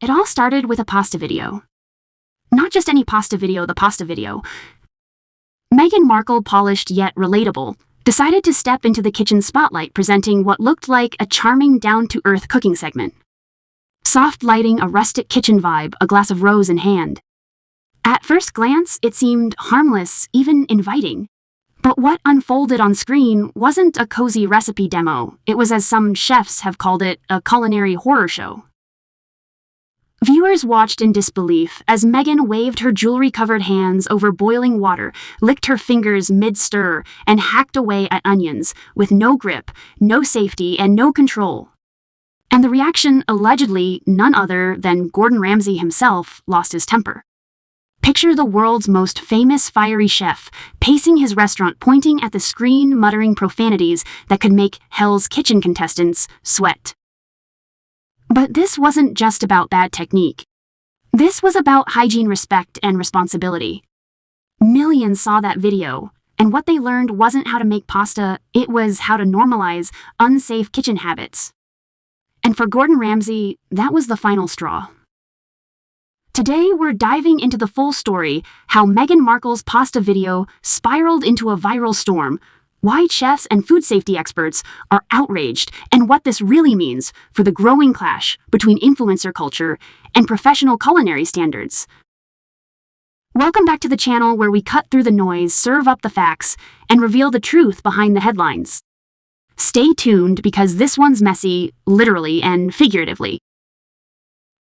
It all started with a pasta video. Not just any pasta video, the pasta video. Meghan Markle, polished yet relatable, decided to step into the kitchen spotlight presenting what looked like a charming down-to-earth cooking segment. Soft lighting, a rustic kitchen vibe, a glass of rose in hand. At first glance, it seemed harmless, even inviting. But what unfolded on screen wasn't a cozy recipe demo. It was, as some chefs have called it, a culinary horror show. Viewers watched in disbelief as Meghan waved her jewelry-covered hands over boiling water, licked her fingers mid-stir, and hacked away at onions, with no grip, no safety, and no control. And the reaction, allegedly none other than Gordon Ramsay himself, lost his temper. Picture the world's most famous fiery chef, pacing his restaurant, pointing at the screen, muttering profanities that could make Hell's Kitchen contestants sweat. But this wasn't just about bad technique. This was about hygiene, respect, and responsibility. Millions saw that video, and what they learned wasn't how to make pasta, it was how to normalize unsafe kitchen habits. And for Gordon Ramsay, that was the final straw. Today, we're diving into the full story, how Meghan Markle's pasta video spiraled into a viral storm, why chefs and food safety experts are outraged, and what this really means for the growing clash between influencer culture and professional culinary standards. Welcome back to the channel where we cut through the noise, serve up the facts, and reveal the truth behind the headlines. Stay tuned because this one's messy, literally and figuratively.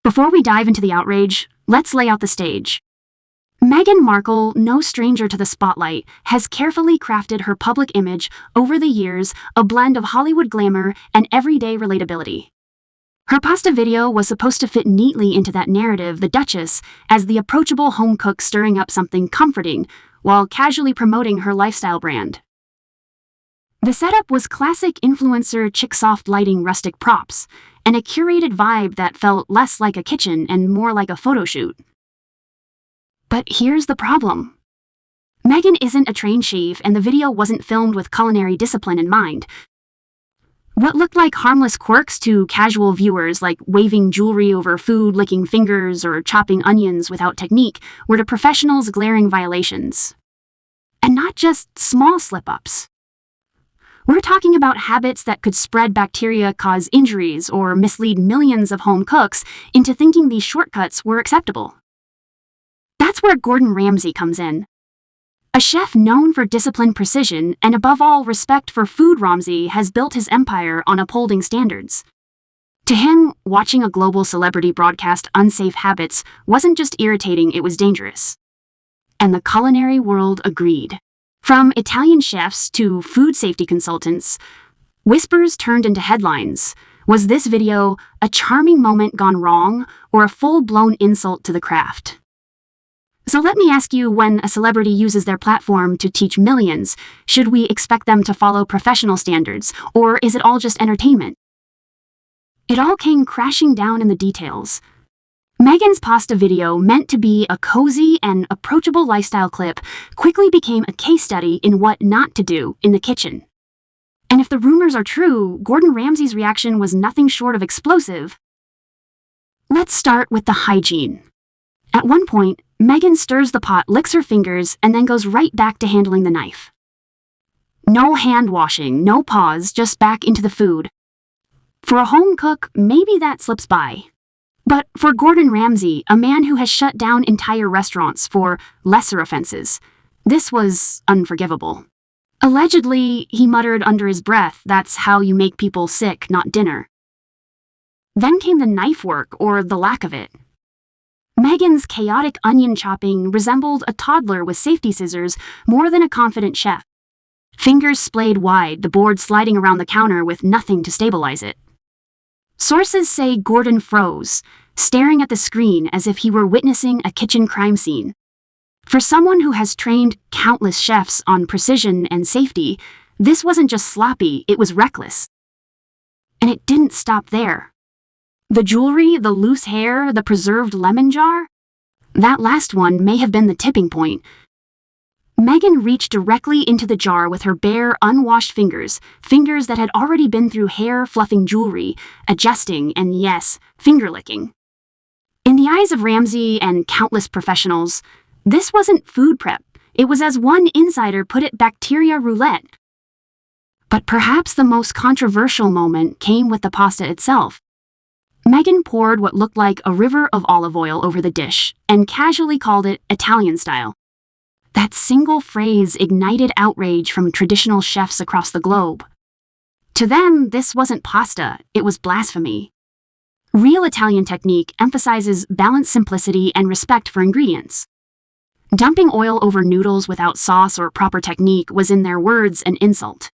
Before we dive into the outrage, let's lay out the stage. Meghan Markle, no stranger to the spotlight, has carefully crafted her public image over the years, a blend of Hollywood glamour and everyday relatability. Her pasta video was supposed to fit neatly into that narrative, the Duchess, as the approachable home cook stirring up something comforting, while casually promoting her lifestyle brand. The setup was classic influencer chic, soft lighting, rustic props, and a curated vibe that felt less like a kitchen and more like a photo shoot. But here's the problem. Meghan isn't a trained chef, and the video wasn't filmed with culinary discipline in mind. What looked like harmless quirks to casual viewers, like waving jewelry over food, licking fingers, or chopping onions without technique, were to professionals glaring violations. And not just small slip-ups. We're talking about habits that could spread bacteria, cause injuries, or mislead millions of home cooks into thinking these shortcuts were acceptable. That's where Gordon Ramsay comes in. A chef known for disciplined precision and above all respect for food, Ramsay has built his empire on upholding standards. To him, watching a global celebrity broadcast unsafe habits wasn't just irritating, it was dangerous. And the culinary world agreed. From Italian chefs to food safety consultants, whispers turned into headlines. Was this video a charming moment gone wrong or a full-blown insult to the craft? So let me ask you, when a celebrity uses their platform to teach millions, should we expect them to follow professional standards, or is it all just entertainment? It all came crashing down in the details. Meghan's pasta video, meant to be a cozy and approachable lifestyle clip, quickly became a case study in what not to do in the kitchen. And if the rumors are true, Gordon Ramsay's reaction was nothing short of explosive. Let's start with the hygiene. At one point, Meghan stirs the pot, licks her fingers, and then goes right back to handling the knife. No hand washing, no pause, just back into the food. For a home cook, maybe that slips by. But for Gordon Ramsay, a man who has shut down entire restaurants for lesser offenses, this was unforgivable. Allegedly, he muttered under his breath, "That's how you make people sick, not dinner." Then came the knife work, or the lack of it. Meghan's chaotic onion chopping resembled a toddler with safety scissors more than a confident chef. Fingers splayed wide, the board sliding around the counter with nothing to stabilize it. Sources say Gordon froze, staring at the screen as if he were witnessing a kitchen crime scene. For someone who has trained countless chefs on precision and safety, this wasn't just sloppy, it was reckless. And it didn't stop there. The jewelry, the loose hair, the preserved lemon jar? That last one may have been the tipping point. Meghan reached directly into the jar with her bare, unwashed fingers that had already been through hair-fluffing jewelry, adjusting, and yes, finger-licking. In the eyes of Ramsay and countless professionals, this wasn't food prep. It was, as one insider put it, bacteria roulette. But perhaps the most controversial moment came with the pasta itself. Meghan poured what looked like a river of olive oil over the dish and casually called it Italian style. That single phrase ignited outrage from traditional chefs across the globe. To them, this wasn't pasta, it was blasphemy. Real Italian technique emphasizes balanced simplicity and respect for ingredients. Dumping oil over noodles without sauce or proper technique was, in their words, an insult.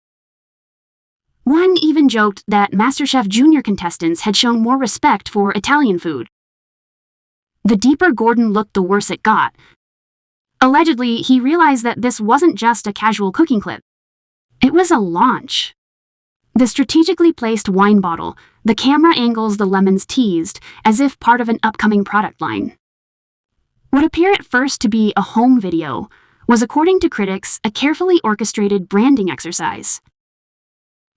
One even joked that MasterChef Junior contestants had shown more respect for Italian food. The deeper Gordon looked, the worse it got. Allegedly, he realized that this wasn't just a casual cooking clip. It was a launch. The strategically placed wine bottle, the camera angles the lemons teased, as if part of an upcoming product line. What appeared at first to be a home video was, according to critics, a carefully orchestrated branding exercise.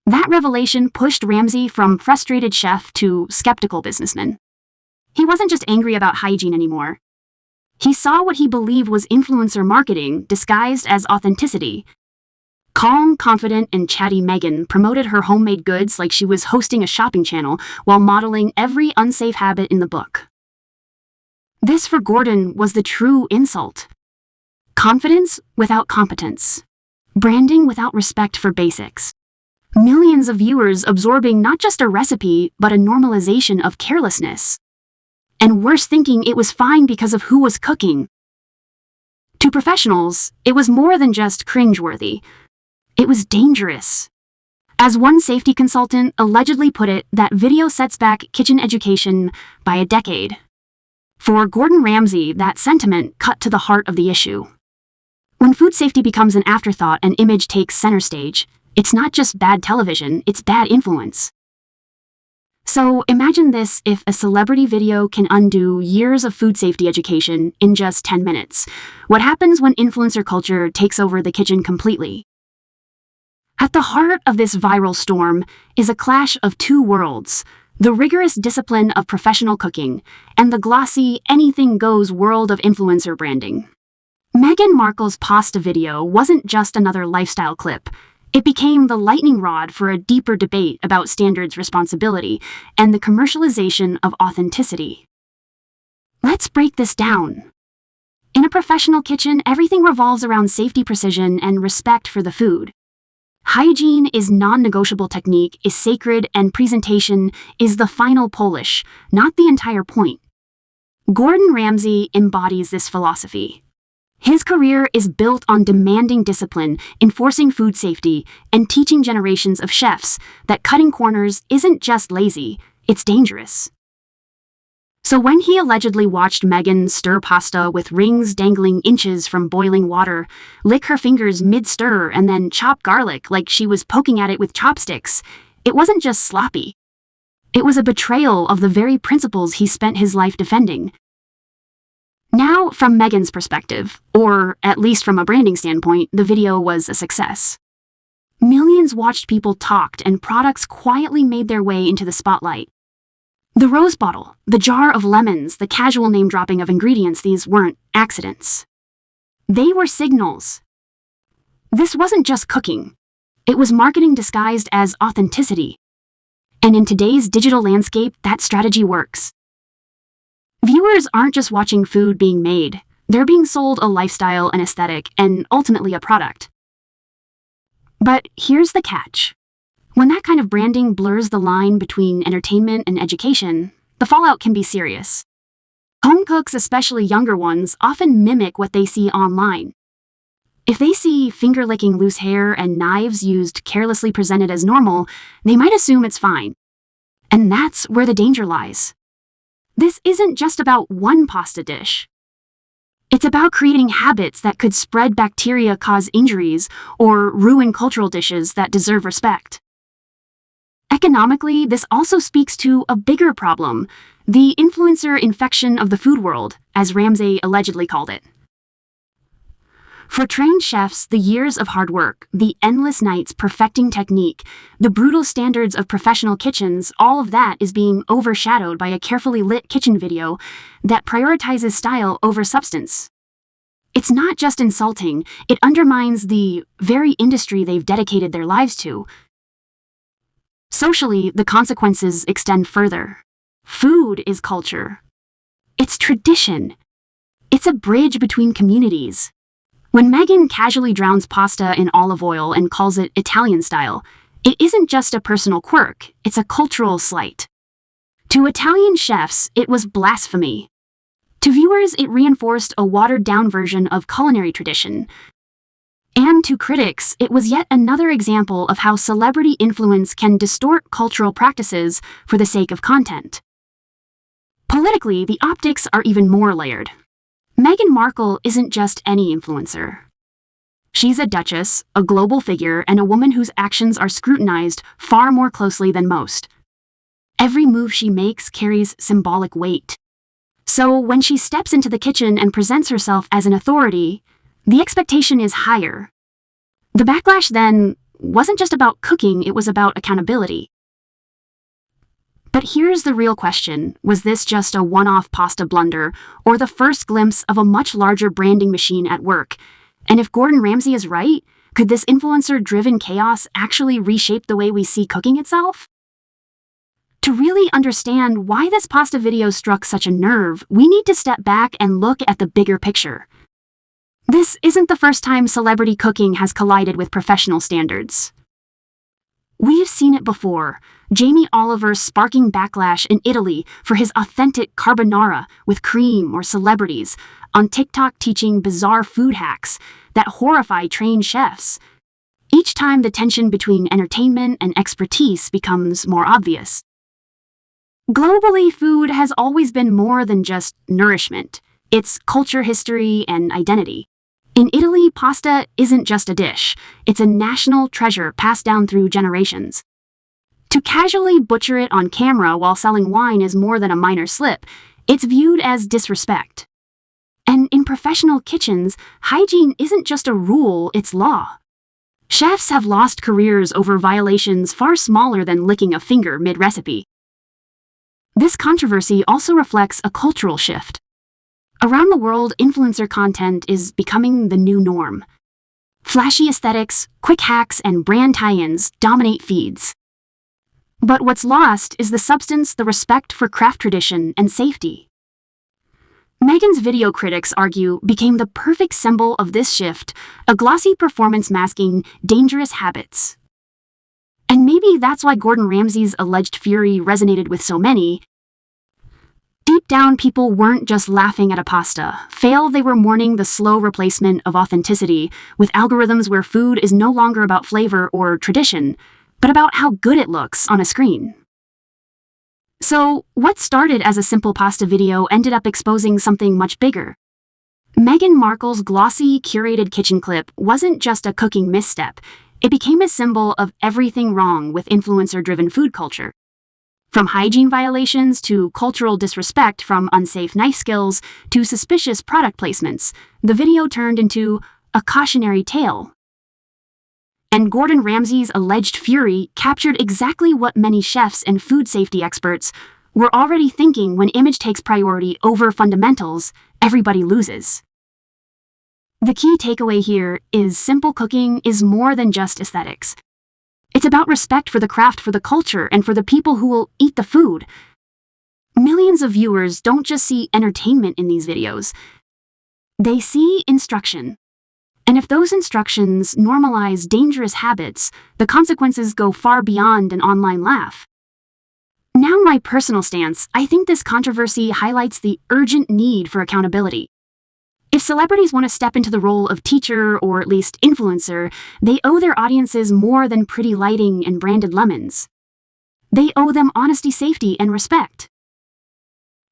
That revelation pushed Ramsay from frustrated chef to skeptical businessman. He wasn't just angry about hygiene anymore. He saw what he believed was influencer marketing disguised as authenticity. Calm, confident, and chatty Meghan promoted her homemade goods like she was hosting a shopping channel while modeling every unsafe habit in the book. This, for Gordon, was the true insult. Confidence without competence. Branding without respect for basics. Millions of viewers absorbing not just a recipe, but a normalization of carelessness. And worse, thinking it was fine because of who was cooking. To professionals, it was more than just cringeworthy. It was dangerous. As one safety consultant allegedly put it, that video sets back kitchen education by a decade. For Gordon Ramsay, that sentiment cut to the heart of the issue. When food safety becomes an afterthought and image takes center stage, it's not just bad television, it's bad influence. So imagine this: if a celebrity video can undo years of food safety education in just 10 minutes. What happens when influencer culture takes over the kitchen completely? At the heart of this viral storm is a clash of two worlds: the rigorous discipline of professional cooking and the glossy, anything-goes world of influencer branding. Meghan Markle's pasta video wasn't just another lifestyle clip. It became the lightning rod for a deeper debate about standards, responsibility, and the commercialization of authenticity. Let's break this down. In a professional kitchen, everything revolves around safety, precision, and respect for the food. Hygiene is non-negotiable, technique is sacred, and presentation is the final polish, not the entire point. Gordon Ramsay embodies this philosophy. His career is built on demanding discipline, enforcing food safety, and teaching generations of chefs that cutting corners isn't just lazy, it's dangerous. So when he allegedly watched Meghan stir pasta with rings dangling inches from boiling water, lick her fingers mid-stir, and then chop garlic like she was poking at it with chopsticks, it wasn't just sloppy. It was a betrayal of the very principles he spent his life defending. Now, from Meghan's perspective, or at least from a branding standpoint, the video was a success. Millions watched, people talked, and products quietly made their way into the spotlight. The rose bottle, the jar of lemons, the casual name-dropping of ingredients, these weren't accidents. They were signals. This wasn't just cooking. It was marketing disguised as authenticity. And in today's digital landscape, that strategy works. Viewers aren't just watching food being made, they're being sold a lifestyle, an aesthetic, and ultimately a product. But here's the catch. When that kind of branding blurs the line between entertainment and education, the fallout can be serious. Home cooks, especially younger ones, often mimic what they see online. If they see finger-licking loose hair and knives used carelessly presented as normal, they might assume it's fine. And that's where the danger lies. This isn't just about one pasta dish. It's about creating habits that could spread bacteria, cause injuries, or ruin cultural dishes that deserve respect. Economically, this also speaks to a bigger problem: the influencer infection of the food world, as Ramsay allegedly called it. For trained chefs, the years of hard work, the endless nights perfecting technique, the brutal standards of professional kitchens, all of that is being overshadowed by a carefully lit kitchen video that prioritizes style over substance. It's not just insulting, it undermines the very industry they've dedicated their lives to. Socially, the consequences extend further. Food is culture. It's tradition. It's a bridge between communities. When Meghan casually drowns pasta in olive oil and calls it Italian style, it isn't just a personal quirk, it's a cultural slight. To Italian chefs, it was blasphemy. To viewers, it reinforced a watered-down version of culinary tradition. And to critics, it was yet another example of how celebrity influence can distort cultural practices for the sake of content. Politically, the optics are even more layered. Meghan Markle isn't just any influencer. She's a duchess, a global figure, and a woman whose actions are scrutinized far more closely than most. Every move she makes carries symbolic weight. So when she steps into the kitchen and presents herself as an authority, the expectation is higher. The backlash then wasn't just about cooking, it was about accountability. But here's the real question. Was this just a one-off pasta blunder, or the first glimpse of a much larger branding machine at work? And if Gordon Ramsay is right, could this influencer-driven chaos actually reshape the way we see cooking itself? To really understand why this pasta video struck such a nerve, we need to step back and look at the bigger picture. This isn't the first time celebrity cooking has collided with professional standards. We've seen it before. Jamie Oliver's sparking backlash in Italy for his authentic carbonara with cream, or celebrities on TikTok teaching bizarre food hacks that horrify trained chefs. Each time the tension between entertainment and expertise becomes more obvious. Globally, food has always been more than just nourishment. It's culture, history, and identity. In Italy, pasta isn't just a dish. It's a national treasure passed down through generations. To casually butcher it on camera while selling wine is more than a minor slip. It's viewed as disrespect. And in professional kitchens, hygiene isn't just a rule, it's law. Chefs have lost careers over violations far smaller than licking a finger mid-recipe. This controversy also reflects a cultural shift. Around the world, influencer content is becoming the new norm. Flashy aesthetics, quick hacks, and brand tie-ins dominate feeds. But what's lost is the substance, the respect for craft tradition and safety. Meghan's video critics argue became the perfect symbol of this shift, a glossy performance masking dangerous habits. And maybe that's why Gordon Ramsay's alleged fury resonated with so many. Deep down, people weren't just laughing at a pasta fail, they were mourning the slow replacement of authenticity with algorithms where food is no longer about flavor or tradition, but about how good it looks on a screen. So, what started as a simple pasta video ended up exposing something much bigger. Meghan Markle's glossy, curated kitchen clip wasn't just a cooking misstep, it became a symbol of everything wrong with influencer-driven food culture. From hygiene violations to cultural disrespect, from unsafe knife skills to suspicious product placements, the video turned into a cautionary tale. And Gordon Ramsay's alleged fury captured exactly what many chefs and food safety experts were already thinking: when image takes priority over fundamentals, everybody loses. The key takeaway here is simple cooking is more than just aesthetics. It's about respect for the craft, for the culture, and for the people who will eat the food. Millions of viewers don't just see entertainment in these videos. They see instruction. And if those instructions normalize dangerous habits, the consequences go far beyond an online laugh. Now, my personal stance: I think this controversy highlights the urgent need for accountability. If celebrities want to step into the role of teacher, or at least influencer, they owe their audiences more than pretty lighting and branded lemons. They owe them honesty, safety, and respect.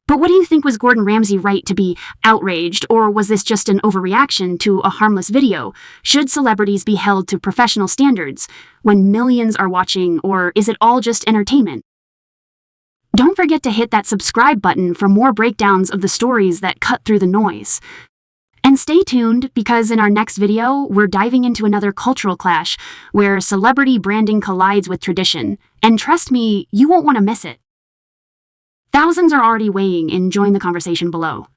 But what do you think? Was Gordon Ramsay right to be outraged, or was this just an overreaction to a harmless video? Should celebrities be held to professional standards when millions are watching, or is it all just entertainment? Don't forget to hit that subscribe button for more breakdowns of the stories that cut through the noise. And And stay tuned, because in our next video, we're diving into another cultural clash where celebrity branding collides with tradition. And trust me, you won't want to miss it. Thousands are already weighing in. Join the conversation below.